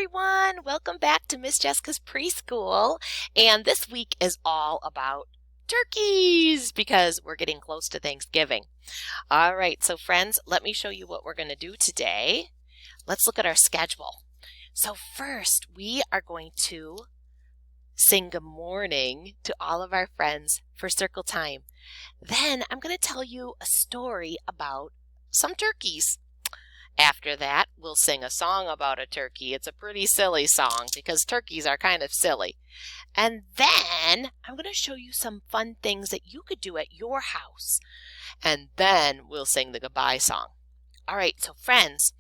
everyone. Welcome back to Miss Jessica's Preschool. And this week is all about turkeys because we're getting close to Thanksgiving. All right, so friends, let me show you what we're going to do today. Let's look at our schedule. So first, we are going to sing good morning to all of our friends for circle time. Then I'm going to tell you a story about some turkeys. After that, we'll sing a song about a turkey. It's a pretty silly song because turkeys are kind of silly. And then I'm going to show you some fun things that you could do at your house. And then we'll sing the goodbye song. All right, so friends,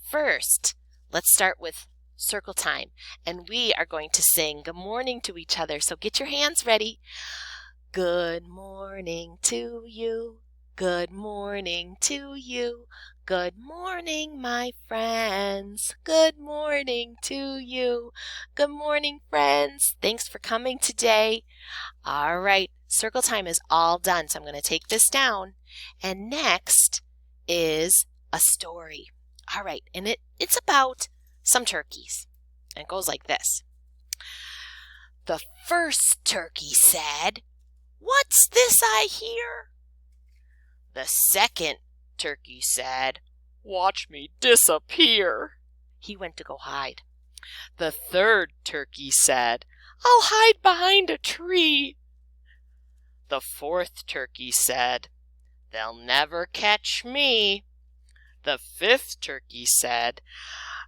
first, let's start with circle time. And we are going to sing good morning to each other. So get your hands ready. Good morning to you. Good morning to you. Good morning, my friends. Good morning to you. Good morning, friends. Thanks for coming today. All right, circle time is all done, so I'm going to take this down. And next is a story. All right, and it's about some turkeys. And it goes like this. The first turkey said, "What's this I hear?" The second turkey said, "Watch me disappear." He went to go hide. The third turkey said, "I'll hide behind a tree." The fourth turkey said, "They'll never catch me." The fifth turkey said,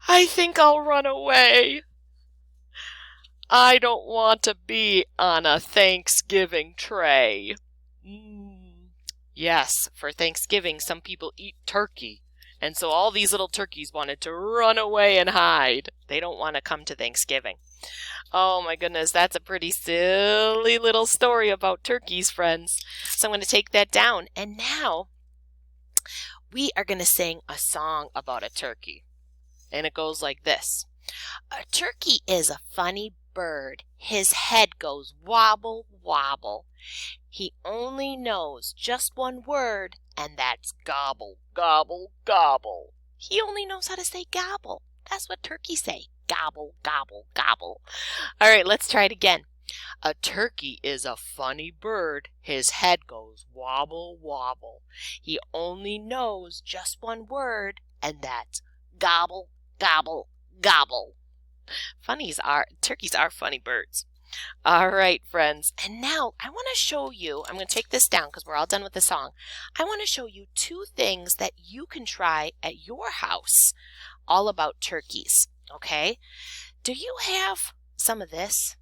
"I think I'll run away. I don't want to be on a Thanksgiving tray." Yes, for Thanksgiving, some people eat turkey. And so all these little turkeys wanted to run away and hide. They don't want to come to Thanksgiving. Oh my goodness, that's a pretty silly little story about turkeys, friends. So I'm going to take that down. And now we are going to sing a song about a turkey. And it goes like this. A turkey is a funny bird. His head goes wobble, wobble. He only knows just one word, and that's gobble, gobble, gobble. He only knows how to say gobble. That's what turkeys say. Gobble, gobble, gobble. All right, let's try it again. A turkey is a funny bird. His head goes wobble, wobble. He only knows just one word, and that's gobble, gobble, gobble. Turkeys are funny birds. All right, friends. And now I want to show you, I'm going to take this down because we're all done with the song. I want to show you two things that you can try at your house all about turkeys, okay? Do you have some of this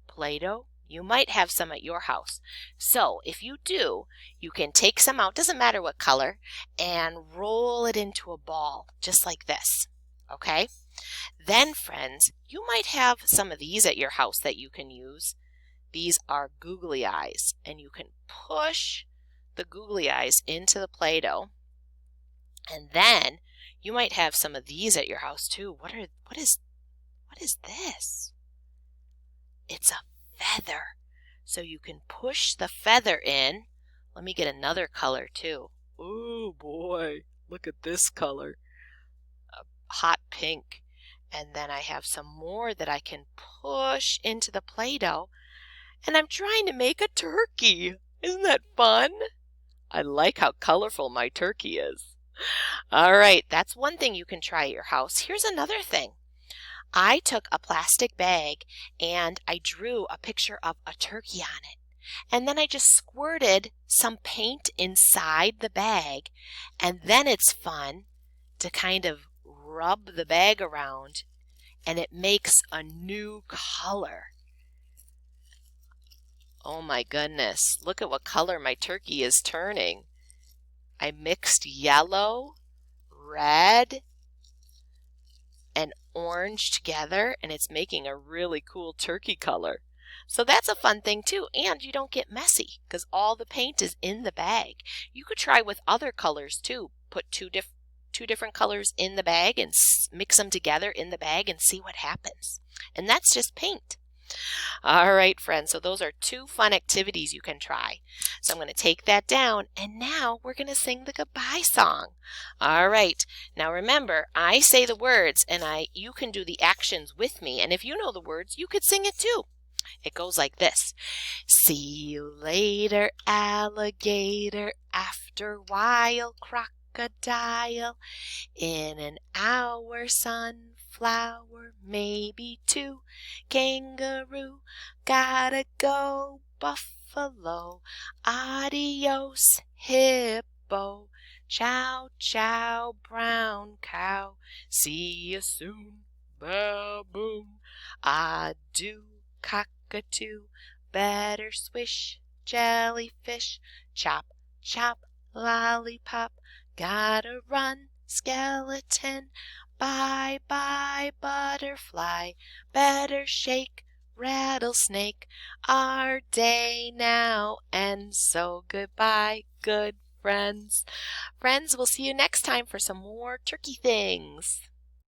Play-Doh? You might have some at your house. So if you do, you can take some out, doesn't matter what color, and roll it into a ball just like this, okay? Then, friends, you might have some of these at your house that you can use. These are googly eyes, and you can push the googly eyes into the Play-Doh. And then you might have some of these at your house too. What is this? It's a feather. So you can push the feather in. Let me get another color too. Oh boy, look at this color. A hot pink. And then I have some more that I can push into the Play-Doh. And I'm trying to make a turkey. Isn't that fun? I like how colorful my turkey is. All right, that's one thing you can try at your house. Here's another thing. I took a plastic bag and I drew a picture of a turkey on it. And then I just squirted some paint inside the bag. And then it's fun to kind of rub the bag around and it makes a new color. Oh my goodness, look at what color my turkey is turning. I mixed yellow, red, and orange together and it's making a really cool turkey color. So that's a fun thing too, and you don't get messy because all the paint is in the bag. You could try with other colors too. Put two different colors in the bag and mix them together in the bag and see what happens. And that's just paint. All right, friends. So those are two fun activities you can try. So I'm going to take that down, and now we're going to sing the goodbye song. All right. Now remember, I say the words, and you can do the actions with me. And if you know the words, you could sing it too. It goes like this. See you later, alligator. After while, crocodile. In an hour, sunflower, maybe two. Kangaroo, gotta go, buffalo. Adios, hippo. Chow, chow, brown cow. See you soon, baboon. Adieu, cockatoo. Better swish, jellyfish. Chop, chop, lollipop. Gotta run, skeleton. Bye bye, butterfly. Better shake, rattlesnake. Our day now ends, so goodbye, good friends. Friends, we'll see you next time for some more turkey things.